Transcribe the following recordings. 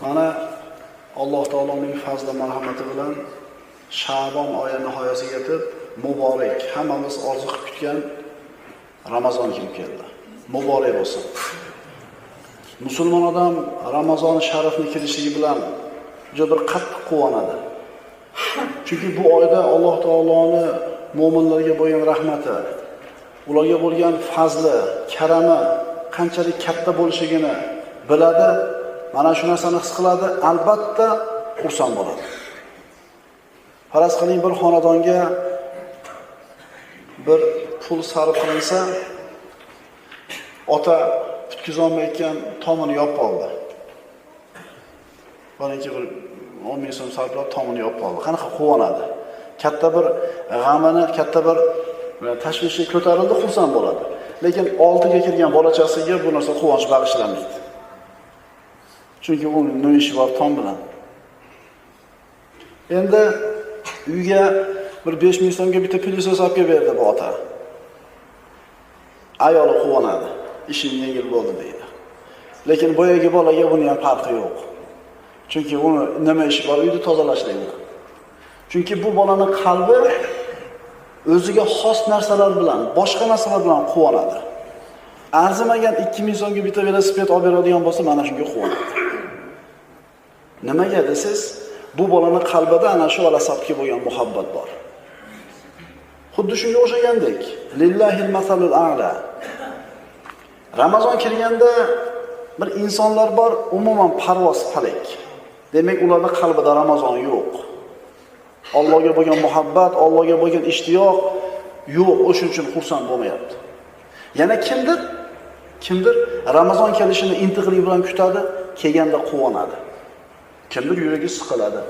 Mana Alloh taoloning fazli marhamati bilan Sha'bon oyi nihoyasiga yetib, muborak, hammamiz orzu qilib kutgan Ramazon kelib keldi. Muborak bo'lsin. Musulmon odam Ramazon sharifni kelishligi bilan juda bir qattiq quvonadi. Chunki bu oyda Alloh taoloning mu'minlarga bo'lgan rahmati, ularga bo'lgan fazli, karami qanchalik katta bo'lishligini biladi. Mana shu narsani his qiladi, albatta xursand bo'ladi. Faraz qiling, bir xonadonga bir pul sarf qilinsa, ota tutkizolmayotgan tomini yopib oldi. Balki bir 10 ming so'm sarflab tomini yopib oldi. Qanaqa quvonadi. Katta bir g'amini, katta bir tashvishi ko'tarildi, xursand bo'ladi. Lekin 6ga kirgan bolachasiga bu narsa quvonch bag'ishlamaydi. Chunki uning nima ishi bor tom bilan. Endi uyga bir 5 ming so'mga bitta pilisos olib kelib berdi bu ota. Ayoli quvonadi. Ishim yengil bo'ldi deydi. Lekin boyagi bolaga buni ham farqi yo'q. Chunki uni nima ishi bor, uyni tozalashlaydi. Chunki bu bolaning qalbi o'ziga xos narsalar bilan, boshqa narsalar bilan quvonadi. Arzimagan 2000 so'mga bitta velosiped olib beradigan bo'lsa, mana shunga quvonadi. Nimaga desiz? Bu bolaning qalbida ana shu valasabga bo'lgan muhabbat bor. Xuddi shunga o'xshagandek, lillahil masalul a'la. Ramazon kelganda bir insonlar bor, umuman parvoz falak. Demak, ularning qalbida Ramazon yo'q. Allohga bo'lgan muhabbat, Allohga bo'lgan ishtiyoq yo'q, o'shuning uchun xursand bo'lmayapti. Yana kimdir Ramazon kelishini intiqlik bilan kutadi, kelganda quvonadi. Kimdir yuragi siqiladi.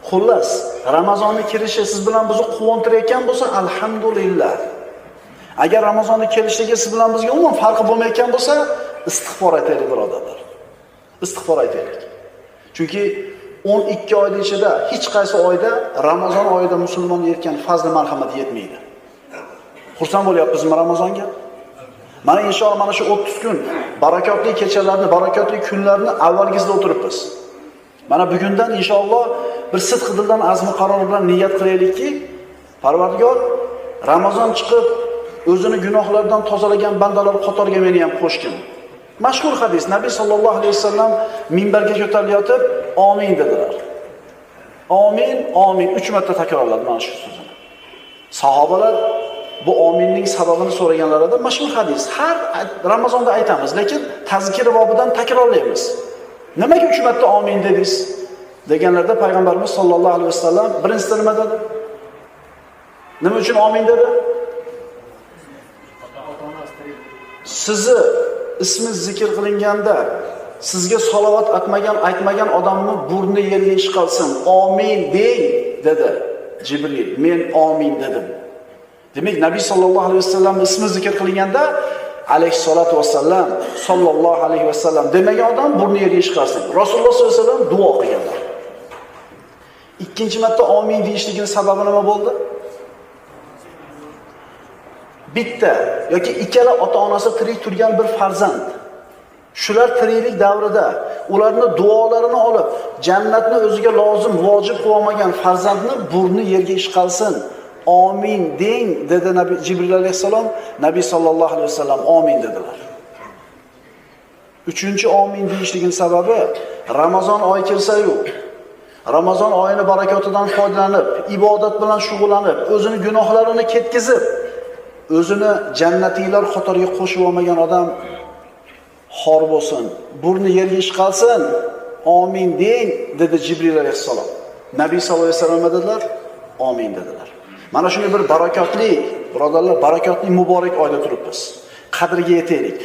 Xullas, Ramazonning kelishi siz bilan bizni quvontirayotgan bo'lsa, alhamdulillah. Agar Ramazonning kelishligi siz bilan bizga umuman farqi bo'lmayotgan bo'lsa, istig'for aytaylik birodarlar. Istig'for aytaylik. Chunki 12 oyning ichida hech qaysi oyda Ramazon oyida musulmonga yetgan fazli marhamat yetmaydi. Xursand bo'lyapmizmi Ramazonga? Mana inshaalloh mana shu 30 kun barakotli kechalarni, barakotli kunlarni avvalgizda o'tiribmiz. Mana bugundan inshaalloh bir sidq dildan azmi qaror bilan niyat qilaylikki, Parvardigor Ramazon chiqib o'zini gunohlardan tozalagan bandalar qatoriga meni ham qo'shgin. Mashhur hadis, Nabiy sallallohu alayhi vasallam minbarga ko'tarilayotib, amin dedilar. Amin, amin 3 marta takrorladi mana shu so'zni. Sahobalar bu aminning sababini so'raganlarida mashhur hadis. Har Ramazonda aytamiz, lekin tazkir bobidan takrorlaymiz. Nimaga 3 marta amin dedingiz? Deganlarda payg'ambarimiz sollallohu alayhi vasallam birinchisi nima dedi? Nima uchun amin dedi? Sizni ismingiz zikr qilinganda sizga salovat aytmagan odamni burni yerga ishqalsin. Amin deng dedi Jibril. Men amin dedim. Demak, Nabiy sallallohu alayhi vasallam ismi zikr qilinganda alayhissalatu vassallam sallallohu alayhi vasallam demagan odam burni yerga ishqalsin. Rasululloh sollallohu alayhi vasallam duo qilganlar. Ikkinchi marta amin deyishligining sababi nima bo'ldi? Bitta yoki ikkala ota-onasi tirik turgan bir farzand. Shular tiriklik davrida ularning duolarini olib, jannatni o'ziga lozim, vojib qilmagan farzandni burni yerga ishqalsin. Amin deng dedi Nabiy Jibril alayhisalom. Nabiy sallallohu alayhi vasallam amin dedilar. Uchinchi amin deyishligining sababi Ramazon oyi kelsa-yu, Ramazon oyini barakotidan foydalanib, ibodat bilan shug'ullanib, o'zini gunohlarini ketkizib, o'zini jannatiylar qatoriga qo'shib olmagan odam xor bo'lsin, burni yerga ishqalsin, amin deng dedi Jibril alayhisalom. Nabiy sallallohu alayhi vasallam dedilar, amin dedilar. Mana shunday bir barakotli, birodarlar, barakotli muborak oyda turibmiz. Qadriga yetaylik.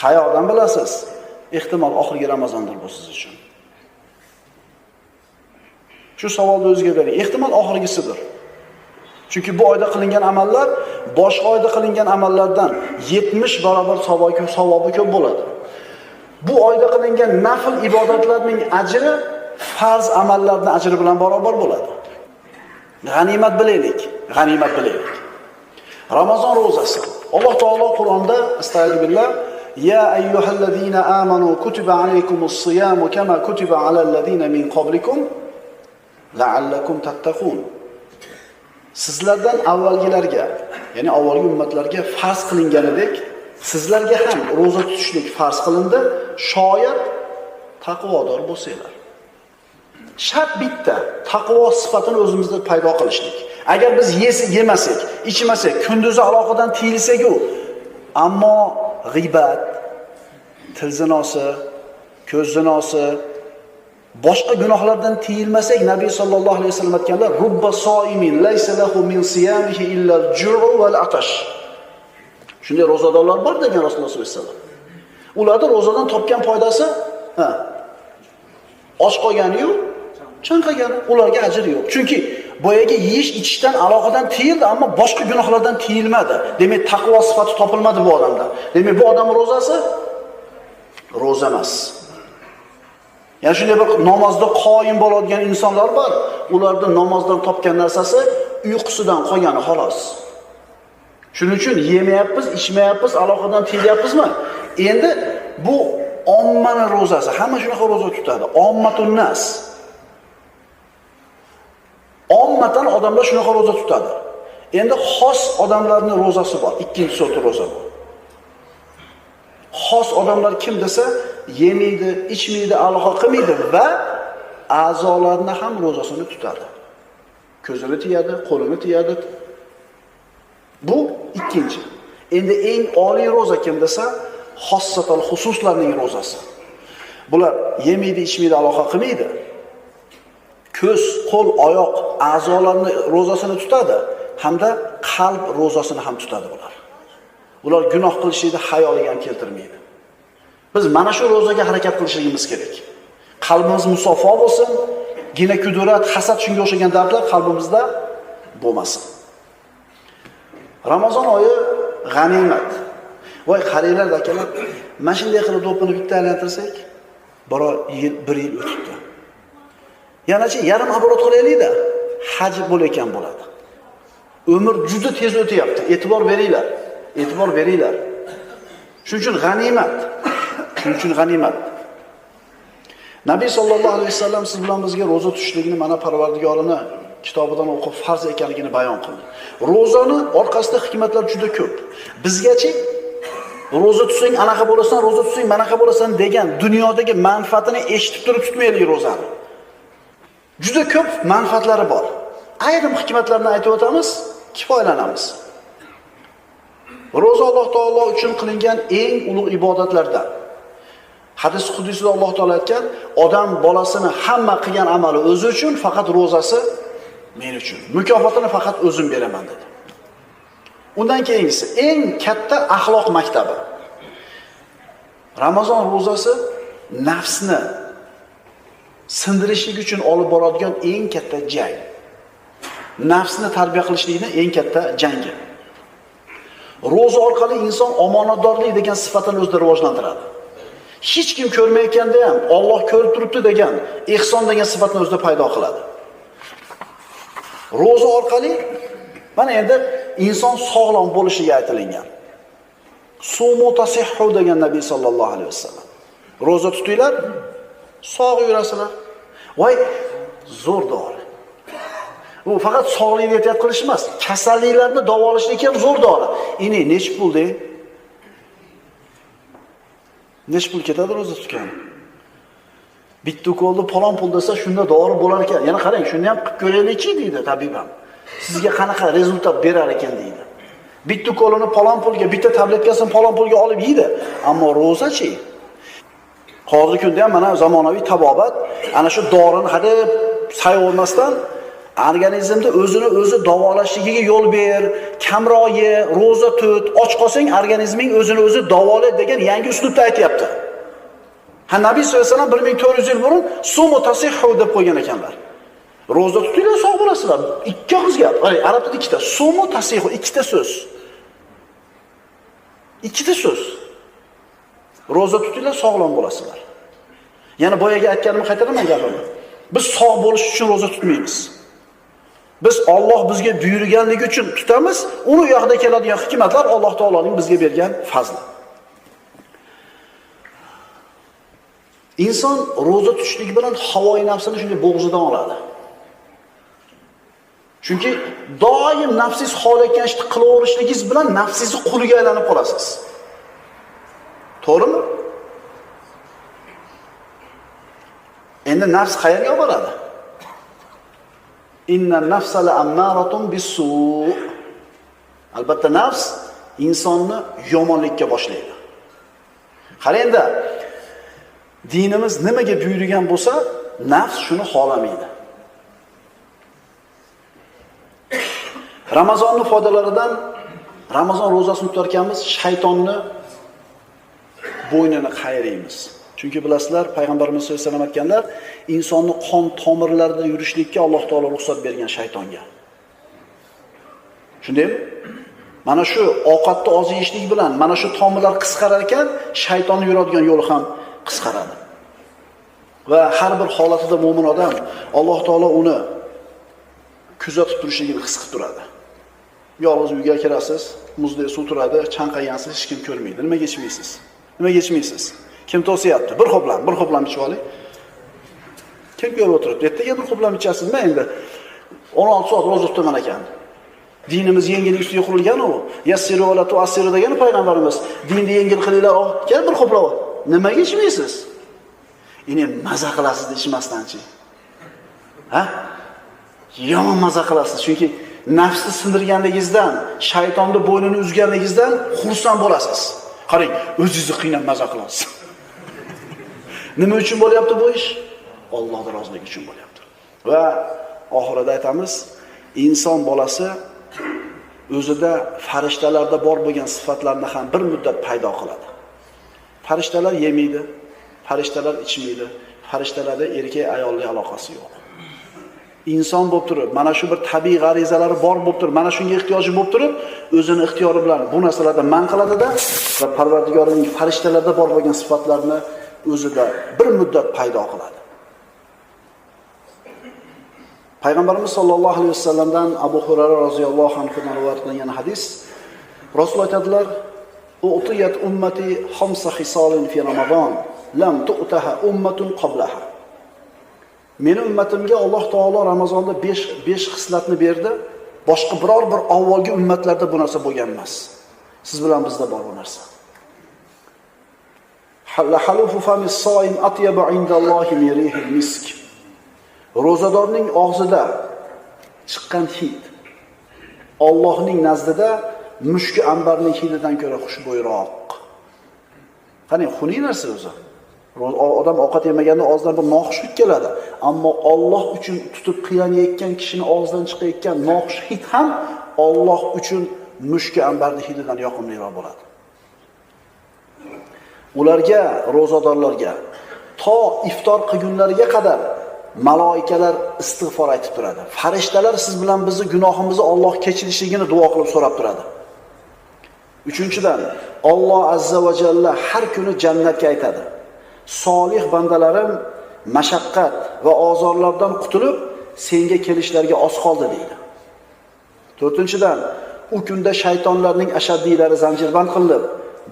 Qayoqdan bilasiz? Ehtimol oxirgi Ramazondir bu siz uchun. Shu savolni o'ziga bering. Ehtimol oxirgisidir. Chunki bu oyda qilingan amallar boshqa oyda qilingan amallardan 70 barobar savobi ko'p bo'ladi. Bu oyda qilingan nafl ibodatlarning ajri farz amallarning ajri bilan barobar bo'ladi. G'animat bilaylik, g'animat bilaylik. Ramazon ro'zasi. Alloh taolo Qur'onda astagfirullah Ya ayyuhallazina amanu kutiba alaykumus siyamu kama kutiba alal ladzina min qablikum la'allakum tattaqun. Sizlardan avvalgilarga, ya'ni avvalgi ummatlarga farz qilinganidek, sizlarga ham roza tutishlik farz qilindi, shoyat taqvodor bo'lsanglar. Shart bitta, taqvo sifatini o'zimizda paydo qilishlik. Agar biz yemasak, ichmasak, kunduzi aloqadan tiyilsak-ku, ammo g'iybat, til zinosi, ko'z zinosi, boshqa gunohlardan tiyilmasak, Nabiy sallallohu alayhi vasallam aytganlar, rubba soimin laysa lahu min siyamihi illa al-ju'u wal atash. Shunday rozadorlar bor degan Rasululloh sollallohu alayhi vasallam. Ularning rozadan topgan foydasi, och qolgani-yu, chanqagani, ularga ajr yo'q. Chunki boyaga yeyish ichishdan aloqadan tiyildi, ammo boshqa gunohlardan tiyilmadi. Demak, taqvo sifati topilmadi bu odamda. Demak, bu odam rozasi roza emas. Ya'ni shunday bir namozda qoyim bo'ladigan insonlar bor. Ularning namozdan topgan narsasi uyqusidan qolgani xolos. Shuning uchun yemayapmiz, ichmayapmiz, aloqadan tiyilyapmizmi? Endi bu ommaning rozasi. Hamma shunaqa roza tutadi. Ommatun nas. Ommatan odamlar shunaqa roza tutadi. Endi xos odamlarning rozasi bor. Ikkinchi soti roza bu. Xos odamlar kim desa, yemaydi, ichmaydi, aloqa qilmaydi va a'zolarini ham rozasini tutadi. Ko'zini tiyadi, qo'lini tiyadi. Bu ikkinchi. Endi eng oliy roza kim desa, xossatal xususlarning rozasi. Bular yemaydi, ichmaydi, aloqa qilmaydi. Ko'z, qo'l, oyoq a'zolarini rozasini tutadi hamda qalb rozasini ham tutadi bular. Ular gunoh qilishni hayoliga ham keltirmaydi. Biz mana shu rozaga harakat qilishimiz kerak. Qalbimiz musaffo bo'lsin, gina kudurat, hasad shunga o'xshagan dardlar qalbimizda bo'lmasin. Ramazon oyi g'animat. Voy qaranglar akalar, mana shunday qilib do'pini bitta aylantirsak, bir yil o'tibdi. Yanachi yarim abrot qilaylik-da, haj bo'layotgan bo'ladi. Umr juda tez o'tyapti. E'tibor beringlar. E'tibor beringlar. Shuning uchun g'animat. Shuning uchun g'animat. Nabiy sallallohu alayhi vasallam siz bilan bizga roza tutishlikni mana Parvardigorini kitobidan o'qib farz ekanligini bayon qildi. Rozani orqasida hikmatlar juda ko'p. Bizgacha roza tutsang anaqa bo'lasan, roza tutsang manaqa bo'lasan degan dunyodagi manfaatini eshitib turib tutmaylik rozani. Juda ko'p manfaatlari bor. Ayrim hikmatlarni aytib o'tamiz, kifoyalanamiz. Roza Alloh taolo uchun qilingan eng ulug' ibodatlardan. Hadis qudusida Alloh taolo aytgan, odam bolasini hamma qilgan amali o'zi uchun, faqat rozasi men uchun. Mukofotini faqat o'zim beraman dedi. Undan keyingisi eng katta axloq maktabi. Ramazon rozasi nafsni sindirishlik uchun olib boradigan eng katta jang. Nafsni tarbiya qilishlikning eng katta jangi. Roza orqali inson omonatdorlik degan sifatini o'zida rivojlantiradi. Hech kim ko'rmayotganda ham Alloh ko'rib turibdi degan ihson degan sifatni o'zida paydo qiladi. Roza orqali mana endi inson sog'lom bo'lishiga aytilgan. Sumu tasihhu degan Nabiy sallallohu alayhi vasallam. Roza tutinglar, sog' yurasizlar. Voy, zo'r dori. Bu faqat sog'likni ehtiyot qilish emas, kasalliklarni davolashlik ham zo'r dori. Ini nechta pul deng? Nechta pul ketadi roza tutgan? Bitta ukolni palon pul desa shunda dori bo'lar ekan. Yana qarang, shuni ham qilib ko'raylikchi deydi tabibam. Sizga qanaqa rezultat berar ekan deydi. Bitta ukolni palon pulga, bitta tabletkasini palon pulga olib yeydi, ammo rozachi hozirgi kunda ham mana zamonaviy tabobat ana shu dorini hadeb sayolmasdan organizmda o'zini o'zi davolashligiga yo'l ber, kamroq ye, roza tut, och qolsang organizming o'zini o'zi davolaydi degan yangi uslubda aytayapti. Nabiy sollallohu alayhi vasallam 1400 yil burun sumu tasihhu deb qo'ygan ekanlar. Roza tutinglar, sog' bo'lasizlar. Ikki og'iz gap. Arab tilida ikkita. Sumu tasihhu, ikkita so'z. Ikkita so'z. Roza tutinglar, sog'lom bo'lasizlar. Yana boyaga aytganimni qaytaraman gapimni. Biz sog' bo'lish uchun roza tutmaymiz. Biz Alloh bizga buyurganligi uchun tutamiz. Uni yoqda keladigan hikmatlar Alloh taoloning bizga bergan fazli. inson roza tutishlik bilan havoyi nafsini shunday bo'g'zidan oladi. Chunki doim nafsiz xohlayotgan ishni qilaverishligingiz bilan nafsizni quliga aylanib qolasiz. To'g'rimi? Endi nafs qayerga olib boradi? Inna nafsa la ammaratun bis-su'. Albatta nafs insonni yomonlikka boshlaydi. Qarangda, dinimiz nimaga buyurgan bo'lsa, nafs shuni xohlamaydi. Ramazonning foydalaridan Ramazon ro'zasini tutarkanmiz, shaytonni bo'ynini qayraymiz. Chunki bilasizlar, payg'ambarimiz sollallohu alayhi vasallam aytganlar, insonni qon tomirlarida yurishlikka Alloh taolo ruxsat bergan shaytonga. Shundaymi? Mana shu ovqatni oz yeyishlik bilan mana shu tomirlar qisqarar ekan, shaytonning yuradigan yo'li ham qisqaradi. Va har bir holatida mu'min odam Alloh taolo uni kuzatib turishligini his qilib turadi. Yolg'iz uyga kirasiz, muzda suv turadi, chanqagansiz, hech kim ko'rmaydi. Nimaga ichmaysiz? Nimaga ichmaysiz? Kim to'siyapti? Bir xo'plam ichib oling. Kim ko'rib o'tiribdi? Ertaga bir xo'plam ichasizmi endi? 16 soat ro'za tutgan ekan. Dinimiz yengillik ustiga qurilgan u. Yassiru va la tu'assiru degan payg'ambarimiz. Dinni yengil qilinglar, kel bir xo'plam. Nimaga ichmaysiz? Endi maza qilasiz ichmasdanchi. Ha? Yomon maza qilasiz, chunki nafsni sindirganligingizdan, shaytonni bo'ynini uzganligingizdan xursand bo'lasiz. Qarang, o'zingizni qiynab maza qilasiz. Nima uchun bo'lyapti bu ish? Allohning roziligi uchun bo'lyapti. Va oxirida aytamiz, inson bolasi o'zida farishtalarda bor bo'lgan sifatlarni ham bir muddat paydo qiladi. Farishtalar yemaydi, farishtalar ichmaydi, farishtalarda erkak ayolli aloqasi yo'q. Inson bo'lib turib, mana shu bir tabiiy g'arizalari bor bo'lib turib, mana shunga ehtiyoji bo'lib turib, o'zini ixtiyori bilan bu narsalardan man qiladi-da va Parvardigorning farishtalarda bor bo'lgan sifatlarni o'zida bir muddat paydo qiladi. Payg'ambarimiz sollallohu alayhi vasallamdan Abu Hurayra roziyallohu anhudan rivoyat qilingan hadis, Rasululloh aytadilar: "U'tiyat ummati khamsa khisalin fi Ramazon, lam tu'taha ummatun qablaha." Meni ummatimga Alloh taolo Ramazonda 5 xislatni berdi. Boshqa biror bir avvalgi ummatlarda bu narsa bo'lgan emas. Siz bilan bizda bor bu narsa. Halufu famis soim atyabu indallohi min rihil misk. Ro'zadorning og'zida chiqqan hid Allohning nazdida mushki ambarning hididan ko'ra xushbo'yroq. Qani xunuk narsa o'zi. Odam ovqat yemaganda og'zidan bir noxushlik keladi, ammo Alloh uchun tutib qiynayotgan kishining og'zidan chiqayotgan noxush hid ham Alloh uchun mushki ambarning hididan yoqimliroq bo'ladi. Ularga, ro'zadorlarga to iftor qilgunlariga qadar malaikalar istig'for aytib turadi. Farishtalar siz bilan bizni gunohimizni Alloh kechirishligini duo qilib so'rab turadi. Uchinchidan, Alloh azza va jalla har kuni jannatga aytadi: "Solih bandalarim mashaqqat va ozorlardan qutulib, senga kelishlariga oz qoldi" deydi. To'rtinchidan, u kunda shaytonlarning ashaddiylari zanjirband qilinib,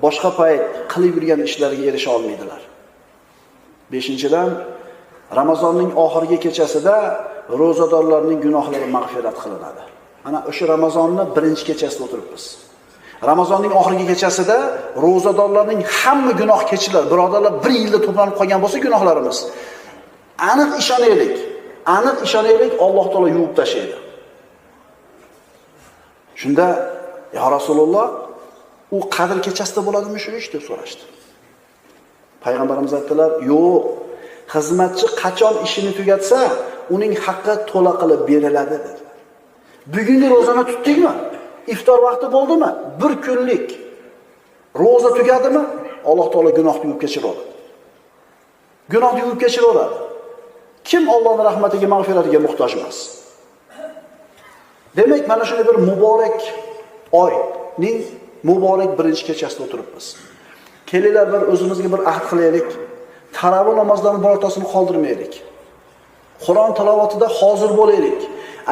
boshqa payt qilib yurgan ishlariga erisha olmaydilar. Beshinchidan, Ramazonning oxirgi kechasida ro'zadorlarning gunohlari mag'firat qilinadi. Mana o'sha Ramazonning birinchi kechasida o'tiribmiz. Ramazonning oxirgi kechasida ro'zadorlarning hamma gunoh kechiriladi. Birodarlar, 1 yilda to'planib qolgan bo'lsa gunohlarimiz, aniq ishonaylik, Alloh taolo yuvib tashlaydi. Shunda, "Ya Rasululloh, u qadr kechasida bo'ladimi shu ish?" deb so'rashdi. Payg'ambarimiz aytdilar: "Yo'q, xizmatchi qachon ishini tugatsa, uning haqqi to'la qilib beriladi" dedi. Bugungi ro'zani tutdingmi? Iftor vaqti bo'ldimi? 1 kunlik ro'za tugadimi? Alloh taolo gunohni yuvib kechiradi. Gunohni yuvib kechiradi. Kim Allohning rahmatiga, mag'firatiga muhtoj emas? Demak, mana shunday bir muborak oyning muborak birinchi kechasida o'tiribmiz. Kelinglar bir o'zimizga bir ahd qilaylik. Taravih namozlarining birortasini qoldirmaylik. Qur'on tilovatida hozir bo'laylik.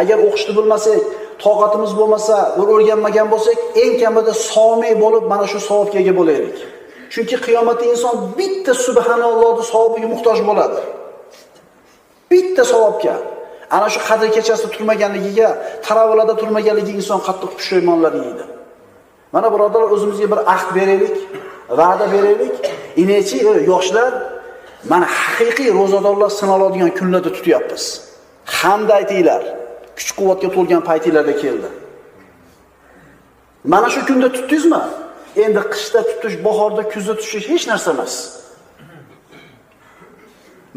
Agar o'qishni bilmasak, toqatimiz bo'lmasa, o'rganmagan bo'lsak, eng kamida somiy bo'lib mana shu savobga ega bo'laylik. Chunki qiyomatda inson bitta subhanallohning savobiga muhtoj bo'ladi. Bitta savobga. Ana shu qadr kechasida turmaganligiga, taravulada turmaganligiga inson qattiq pushaymonlar yeydi. Mana birodarlar, o'zimizga bir ahd beraylik, va'da beraylik. Inechi yoshlar mana haqiqiy ro'zadorlar sinaladigan kunlarda tutyapmiz. Hamda aytinglar, kuch-quvvatga to'lgan paytinglarda keldi. Mana shu kunda tutdingizmi? Endi qishda tutish, bahorda, kuzda tutish hech narsa emas.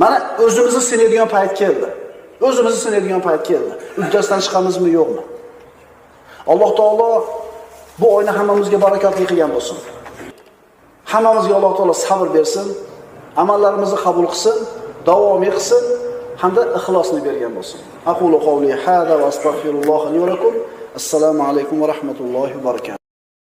Mana o'zimizni sinadigan payt keldi. O'zimizni sinadigan payt keldi. Uddasidan chiqamizmi, yo'qmi? Alloh taolo bu oyni hammamizga barakotli qilgan bo'lsin. Hammamizga Alloh taolo sabr bersin, amallarimizni qabul qilsin, davomiy qilsin hamda ixlosni bergan bo'lsin. Aqulu qawli hada va astagfirulloh li va lakum. Assalomu alaykum va rahmatullohi va barakatuh.